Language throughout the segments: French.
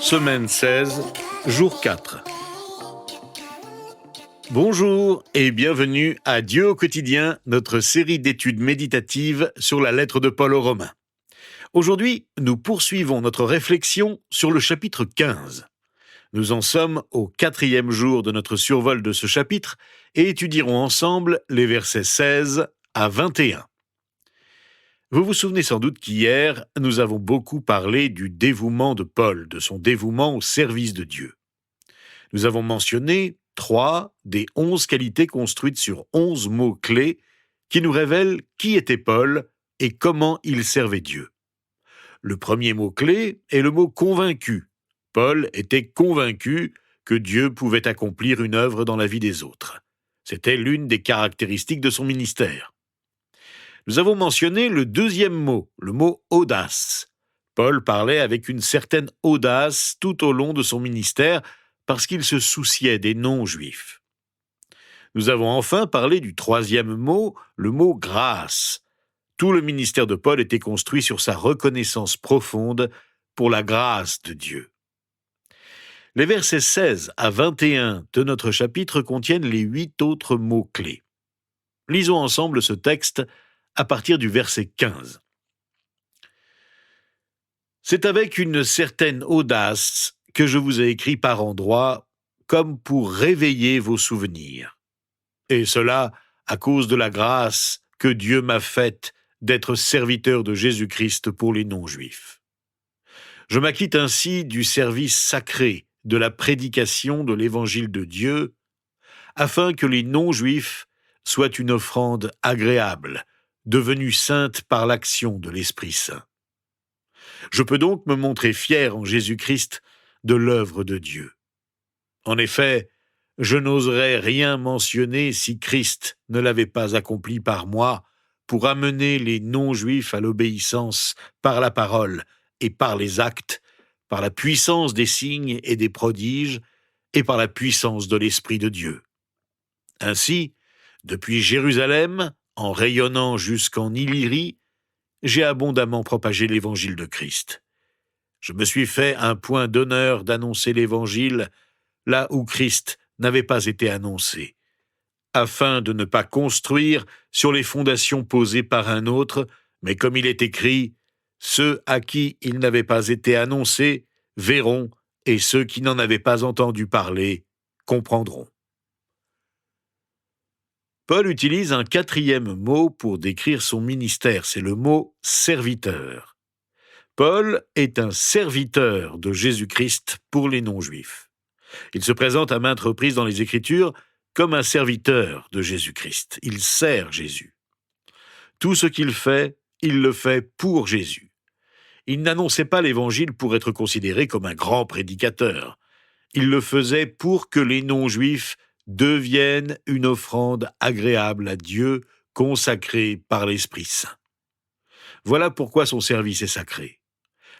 Semaine 16, jour 4. Bonjour et bienvenue à Dieu au quotidien, notre série d'études méditatives sur la lettre de Paul aux Romains. Aujourd'hui, nous poursuivons notre réflexion sur le chapitre 15. Nous en sommes au 4e jour de notre survol de ce chapitre et étudierons ensemble les versets 16 à 21. Vous vous souvenez sans doute qu'hier, nous avons beaucoup parlé du dévouement de Paul, de son dévouement au service de Dieu. Nous avons mentionné 3 des 11 qualités construites sur 11 mots-clés qui nous révèlent qui était Paul et comment il servait Dieu. Le premier mot-clé est le mot « convaincu ». Paul était convaincu que Dieu pouvait accomplir une œuvre dans la vie des autres. C'était l'une des caractéristiques de son ministère. Nous avons mentionné le deuxième mot, le mot « audace ». Paul parlait avec une certaine audace tout au long de son ministère parce qu'il se souciait des non-juifs. Nous avons enfin parlé du troisième mot, le mot « grâce ». Tout le ministère de Paul était construit sur sa reconnaissance profonde pour la grâce de Dieu. Les versets 16 à 21 de notre chapitre contiennent les 8 autres mots-clés. Lisons ensemble ce texte à partir du verset 15. C'est avec une certaine audace que je vous ai écrit par endroits, comme pour réveiller vos souvenirs. Et cela à cause de la grâce que Dieu m'a faite d'être serviteur de Jésus-Christ pour les non-juifs. Je m'acquitte ainsi du service sacré de la prédication de l'évangile de Dieu, afin que les non-juifs soient une offrande agréable, devenue sainte par l'action de l'Esprit Saint. Je peux donc me montrer fier en Jésus-Christ de l'œuvre de Dieu. En effet, je n'oserais rien mentionner si Christ ne l'avait pas accompli par moi pour amener les non-juifs à l'obéissance par la parole et par les actes, par la puissance des signes et des prodiges et par la puissance de l'Esprit de Dieu. Ainsi, depuis Jérusalem, en rayonnant jusqu'en Illyrie, j'ai abondamment propagé l'évangile de Christ. Je me suis fait un point d'honneur d'annoncer l'évangile là où Christ n'avait pas été annoncé, afin de ne pas construire sur les fondations posées par un autre, mais comme il est écrit, ceux à qui il n'avait pas été annoncé verront, et ceux qui n'en avaient pas entendu parler comprendront. Paul utilise un 4e mot pour décrire son ministère, c'est le mot « serviteur ». Paul est un serviteur de Jésus-Christ pour les non-juifs. Il se présente à maintes reprises dans les Écritures comme un serviteur de Jésus-Christ. Il sert Jésus. Tout ce qu'il fait, il le fait pour Jésus. Il n'annonçait pas l'Évangile pour être considéré comme un grand prédicateur. Il le faisait pour que les non-juifs deviennent une offrande agréable à Dieu, consacrée par l'Esprit Saint. Voilà pourquoi son service est sacré.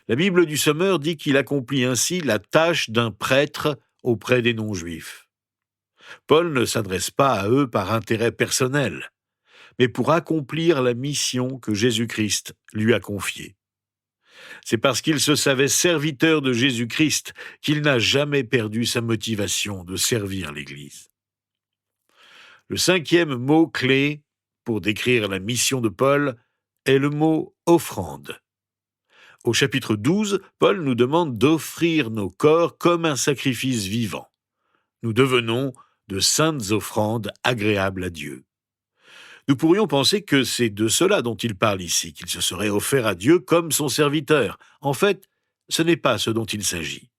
La Bible du Sommeur dit qu'il accomplit ainsi la tâche d'un prêtre auprès des non-juifs. Paul ne s'adresse pas à eux par intérêt personnel, mais pour accomplir la mission que Jésus-Christ lui a confiée. C'est parce qu'il se savait serviteur de Jésus-Christ qu'il n'a jamais perdu sa motivation de servir l'Église. Le 5e mot-clé pour décrire la mission de Paul est le mot « offrande ». Au chapitre 12, Paul nous demande d'offrir nos corps comme un sacrifice vivant. Nous devenons de saintes offrandes agréables à Dieu. Nous pourrions penser que c'est de cela dont il parle ici, qu'il se serait offert à Dieu comme son serviteur. En fait, ce n'est pas ce dont il s'agit.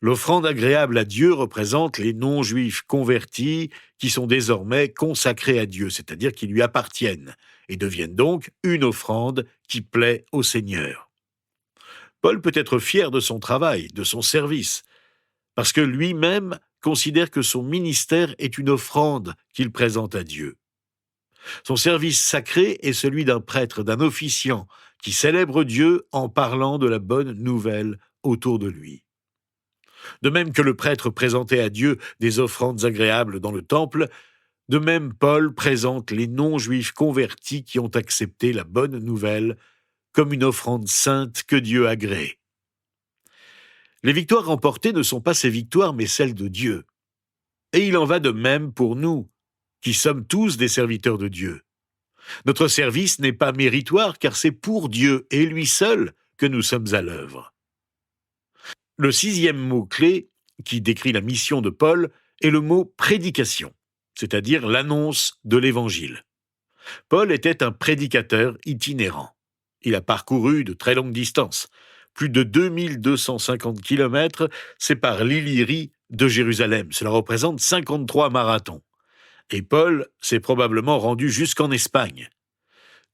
L'offrande agréable à Dieu représente les non-juifs convertis qui sont désormais consacrés à Dieu, c'est-à-dire qui lui appartiennent, et deviennent donc une offrande qui plaît au Seigneur. Paul peut être fier de son travail, de son service, parce que lui-même considère que son ministère est une offrande qu'il présente à Dieu. Son service sacré est celui d'un prêtre, d'un officiant, qui célèbre Dieu en parlant de la bonne nouvelle autour de lui. De même que le prêtre présentait à Dieu des offrandes agréables dans le temple, de même Paul présente les non-juifs convertis qui ont accepté la bonne nouvelle comme une offrande sainte que Dieu agrée. Les victoires remportées ne sont pas ses victoires, mais celles de Dieu. Et il en va de même pour nous, qui sommes tous des serviteurs de Dieu. Notre service n'est pas méritoire, car c'est pour Dieu et lui seul que nous sommes à l'œuvre. Le 6e mot-clé qui décrit la mission de Paul est le mot prédication, c'est-à-dire l'annonce de l'Évangile. Paul était un prédicateur itinérant. Il a parcouru de très longues distances. Plus de 2250 kilomètres séparent l'Illyrie de Jérusalem. Cela représente 53 marathons. Et Paul s'est probablement rendu jusqu'en Espagne.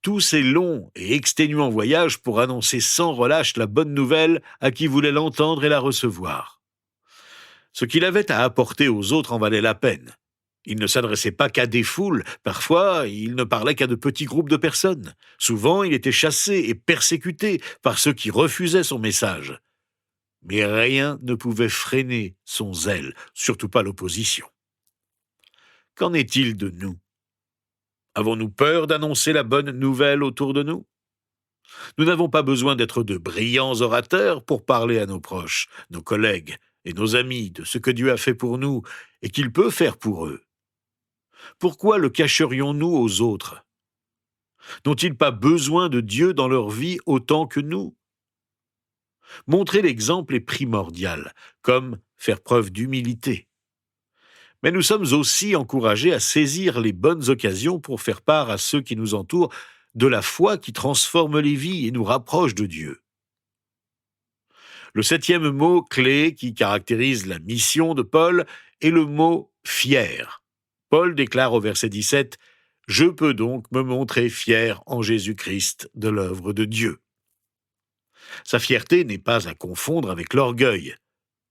Tous ces longs et exténuants voyages pour annoncer sans relâche la bonne nouvelle à qui voulait l'entendre et la recevoir. Ce qu'il avait à apporter aux autres en valait la peine. Il ne s'adressait pas qu'à des foules, parfois il ne parlait qu'à de petits groupes de personnes. Souvent il était chassé et persécuté par ceux qui refusaient son message. Mais rien ne pouvait freiner son zèle, surtout pas l'opposition. Qu'en est-il de nous ? Avons-nous peur d'annoncer la bonne nouvelle autour de nous ? Nous n'avons pas besoin d'être de brillants orateurs pour parler à nos proches, nos collègues et nos amis de ce que Dieu a fait pour nous et qu'il peut faire pour eux. Pourquoi le cacherions-nous aux autres ? N'ont-ils pas besoin de Dieu dans leur vie autant que nous ? Montrer l'exemple est primordial, comme faire preuve d'humilité. Mais nous sommes aussi encouragés à saisir les bonnes occasions pour faire part à ceux qui nous entourent de la foi qui transforme les vies et nous rapproche de Dieu. Le 7e mot clé qui caractérise la mission de Paul est le mot « fier ». Paul déclare au verset 17 « Je peux donc me montrer fier en Jésus-Christ de l'œuvre de Dieu ». Sa fierté n'est pas à confondre avec l'orgueil.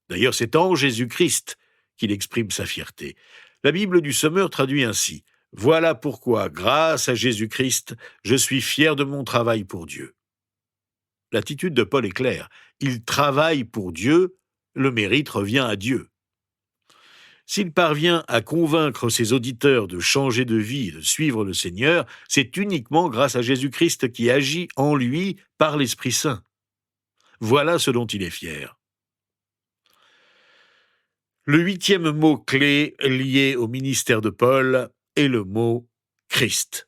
D'ailleurs, c'est en Jésus-Christ qu'il exprime sa fierté. La Bible du Sommeur traduit ainsi « Voilà pourquoi, grâce à Jésus-Christ, je suis fier de mon travail pour Dieu ». L'attitude de Paul est claire. Il travaille pour Dieu, le mérite revient à Dieu. S'il parvient à convaincre ses auditeurs de changer de vie et de suivre le Seigneur, c'est uniquement grâce à Jésus-Christ qui agit en lui par l'Esprit Saint. Voilà ce dont il est fier. Le 8e mot-clé lié au ministère de Paul est le mot « Christ ».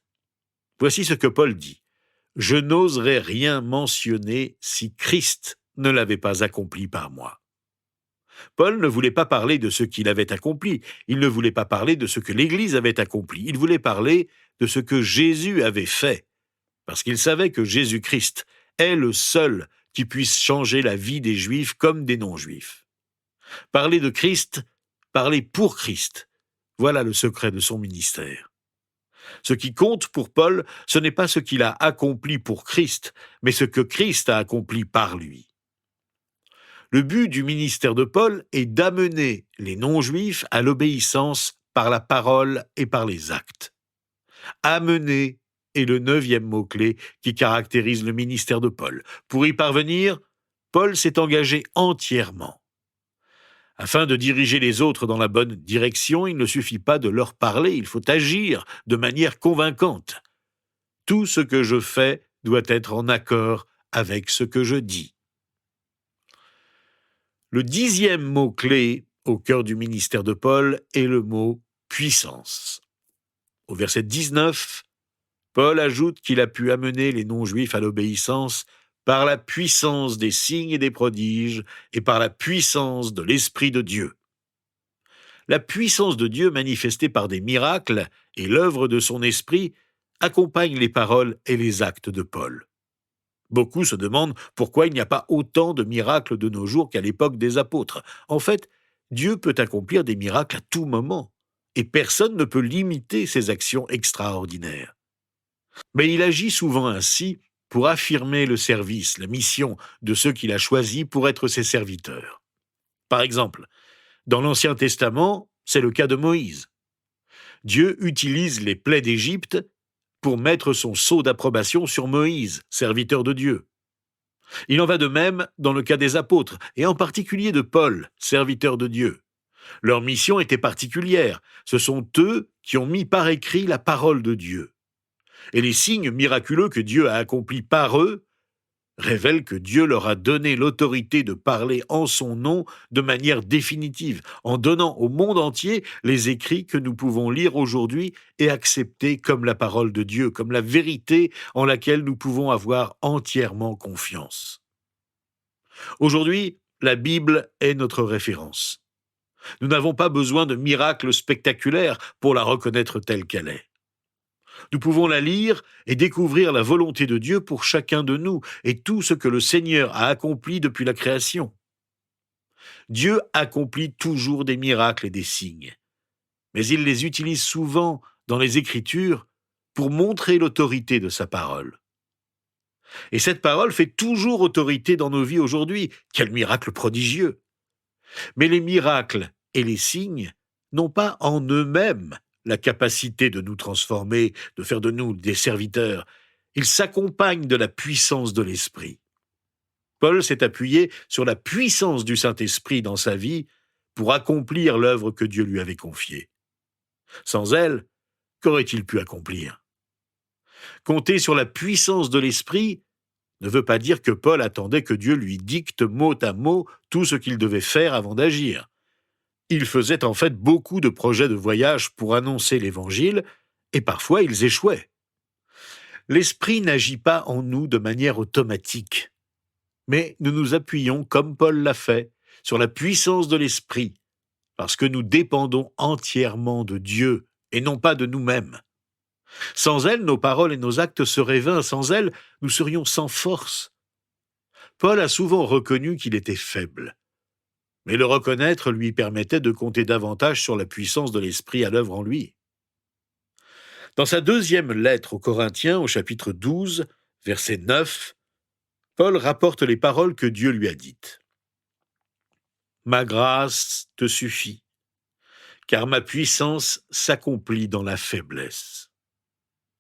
Voici ce que Paul dit. « Je n'oserais rien mentionner si Christ ne l'avait pas accompli par moi. » Paul ne voulait pas parler de ce qu'il avait accompli, il ne voulait pas parler de ce que l'Église avait accompli, il voulait parler de ce que Jésus avait fait, parce qu'il savait que Jésus-Christ est le seul qui puisse changer la vie des Juifs comme des non-Juifs. Parler de Christ, parler pour Christ, voilà le secret de son ministère. Ce qui compte pour Paul, ce n'est pas ce qu'il a accompli pour Christ, mais ce que Christ a accompli par lui. Le but du ministère de Paul est d'amener les non-juifs à l'obéissance par la parole et par les actes. Amener est le 9e mot-clé qui caractérise le ministère de Paul. Pour y parvenir, Paul s'est engagé entièrement. Afin de diriger les autres dans la bonne direction, il ne suffit pas de leur parler, il faut agir de manière convaincante. Tout ce que je fais doit être en accord avec ce que je dis. Le 10e mot-clé au cœur du ministère de Paul est le mot « puissance ». Au verset 19, Paul ajoute qu'il a pu amener les non-juifs à l'obéissance par la puissance des signes et des prodiges et par la puissance de l'Esprit de Dieu. La puissance de Dieu manifestée par des miracles et l'œuvre de son Esprit accompagnent les paroles et les actes de Paul. Beaucoup se demandent pourquoi il n'y a pas autant de miracles de nos jours qu'à l'époque des apôtres. En fait, Dieu peut accomplir des miracles à tout moment, et personne ne peut limiter ses actions extraordinaires. Mais il agit souvent ainsi pour affirmer le service, la mission de ceux qu'il a choisis pour être ses serviteurs. Par exemple, dans l'Ancien Testament, c'est le cas de Moïse. Dieu utilise les plaies d'Égypte pour mettre son sceau d'approbation sur Moïse, serviteur de Dieu. Il en va de même dans le cas des apôtres, et en particulier de Paul, serviteur de Dieu. Leur mission était particulière, ce sont eux qui ont mis par écrit la parole de Dieu. Et les signes miraculeux que Dieu a accomplis par eux révèle que Dieu leur a donné l'autorité de parler en son nom de manière définitive, en donnant au monde entier les écrits que nous pouvons lire aujourd'hui et accepter comme la parole de Dieu, comme la vérité en laquelle nous pouvons avoir entièrement confiance. Aujourd'hui, la Bible est notre référence. Nous n'avons pas besoin de miracles spectaculaires pour la reconnaître telle qu'elle est. Nous pouvons la lire et découvrir la volonté de Dieu pour chacun de nous et tout ce que le Seigneur a accompli depuis la création. Dieu accomplit toujours des miracles et des signes, mais il les utilise souvent dans les Écritures pour montrer l'autorité de sa parole. Et cette parole fait toujours autorité dans nos vies aujourd'hui. Quel miracle prodigieux! Mais les miracles et les signes n'ont pas en eux-mêmes la capacité de nous transformer, de faire de nous des serviteurs. Ils s'accompagnent de la puissance de l'Esprit. Paul s'est appuyé sur la puissance du Saint-Esprit dans sa vie pour accomplir l'œuvre que Dieu lui avait confiée. Sans elle, qu'aurait-il pu accomplir? Compter sur la puissance de l'Esprit ne veut pas dire que Paul attendait que Dieu lui dicte mot à mot tout ce qu'il devait faire avant d'agir. Il faisait en fait beaucoup de projets de voyage pour annoncer l'Évangile, et parfois ils échouaient. L'Esprit n'agit pas en nous de manière automatique, mais nous nous appuyons, comme Paul l'a fait, sur la puissance de l'Esprit, parce que nous dépendons entièrement de Dieu et non pas de nous-mêmes. Sans elle, nos paroles et nos actes seraient vains. Sans elle, nous serions sans force. Paul a souvent reconnu qu'il était faible. Mais le reconnaître lui permettait de compter davantage sur la puissance de l'Esprit à l'œuvre en lui. Dans sa deuxième lettre aux Corinthiens, au chapitre 12, verset 9, Paul rapporte les paroles que Dieu lui a dites. « Ma grâce te suffit, car ma puissance s'accomplit dans la faiblesse. »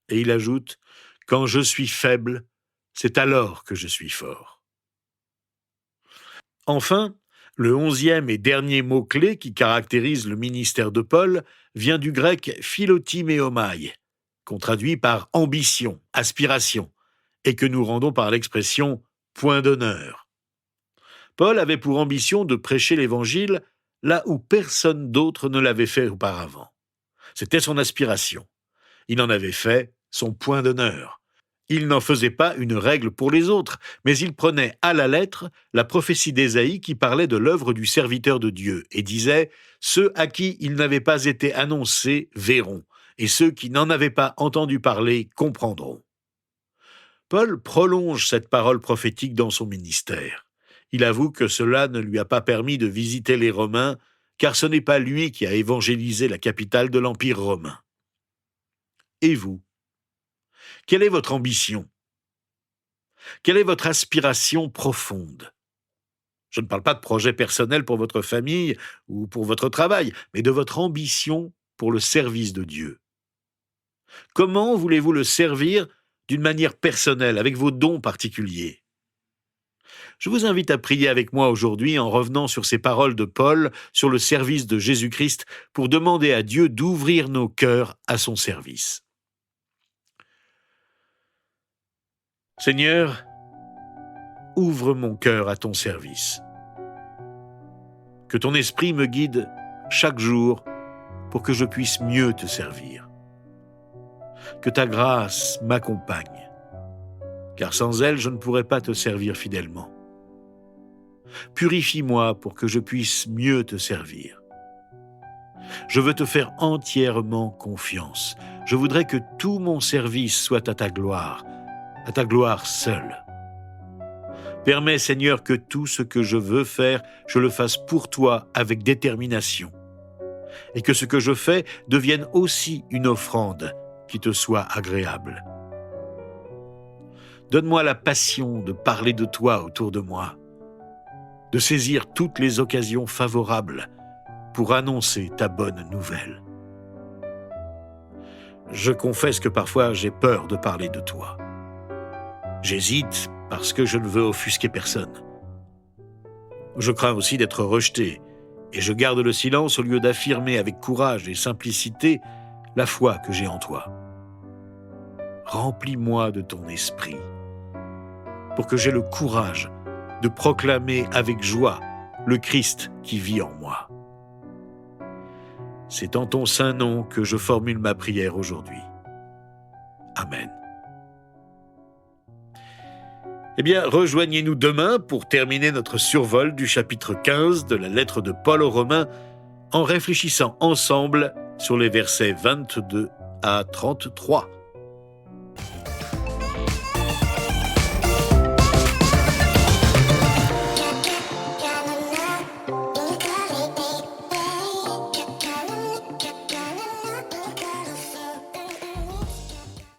Et il ajoute, « Quand je suis faible, c'est alors que je suis fort. » Enfin, le 11e et dernier mot-clé qui caractérise le ministère de Paul vient du grec philotiméomai, qu'on traduit par ambition, aspiration, et que nous rendons par l'expression point d'honneur. Paul avait pour ambition de prêcher l'Évangile là où personne d'autre ne l'avait fait auparavant. C'était son aspiration. Il en avait fait son point d'honneur. Il n'en faisait pas une règle pour les autres, mais il prenait à la lettre la prophétie d'Ésaïe qui parlait de l'œuvre du serviteur de Dieu et disait « Ceux à qui il n'avait pas été annoncé verront, et ceux qui n'en avaient pas entendu parler comprendront. » Paul prolonge cette parole prophétique dans son ministère. Il avoue que cela ne lui a pas permis de visiter les Romains, car ce n'est pas lui qui a évangélisé la capitale de l'Empire romain. Et vous? Quelle est votre ambition? Quelle est votre aspiration profonde? Je ne parle pas de projet personnel pour votre famille ou pour votre travail, mais de votre ambition pour le service de Dieu. Comment voulez-vous le servir d'une manière personnelle, avec vos dons particuliers? Je vous invite à prier avec moi aujourd'hui en revenant sur ces paroles de Paul sur le service de Jésus-Christ pour demander à Dieu d'ouvrir nos cœurs à son service. Seigneur, ouvre mon cœur à ton service. Que ton esprit me guide chaque jour pour que je puisse mieux te servir. Que ta grâce m'accompagne, car sans elle, je ne pourrais pas te servir fidèlement. Purifie-moi pour que je puisse mieux te servir. Je veux te faire entièrement confiance. Je voudrais que tout mon service soit à ta gloire seule. Permets, Seigneur, que tout ce que je veux faire, je le fasse pour toi avec détermination. Et que ce que je fais devienne aussi une offrande qui te soit agréable. Donne-moi la passion de parler de toi autour de moi, de saisir toutes les occasions favorables pour annoncer ta bonne nouvelle. Je confesse que parfois j'ai peur de parler de toi. J'hésite parce que je ne veux offusquer personne. Je crains aussi d'être rejeté et je garde le silence au lieu d'affirmer avec courage et simplicité la foi que j'ai en toi. Remplis-moi de ton esprit. pour que j'aie le courage de proclamer avec joie le Christ qui vit en moi. C'est en ton saint nom que je formule ma prière aujourd'hui. Amen. Eh bien, rejoignez-nous demain pour terminer notre survol du chapitre 15 de la lettre de Paul aux Romains en réfléchissant ensemble sur les versets 22 à 33.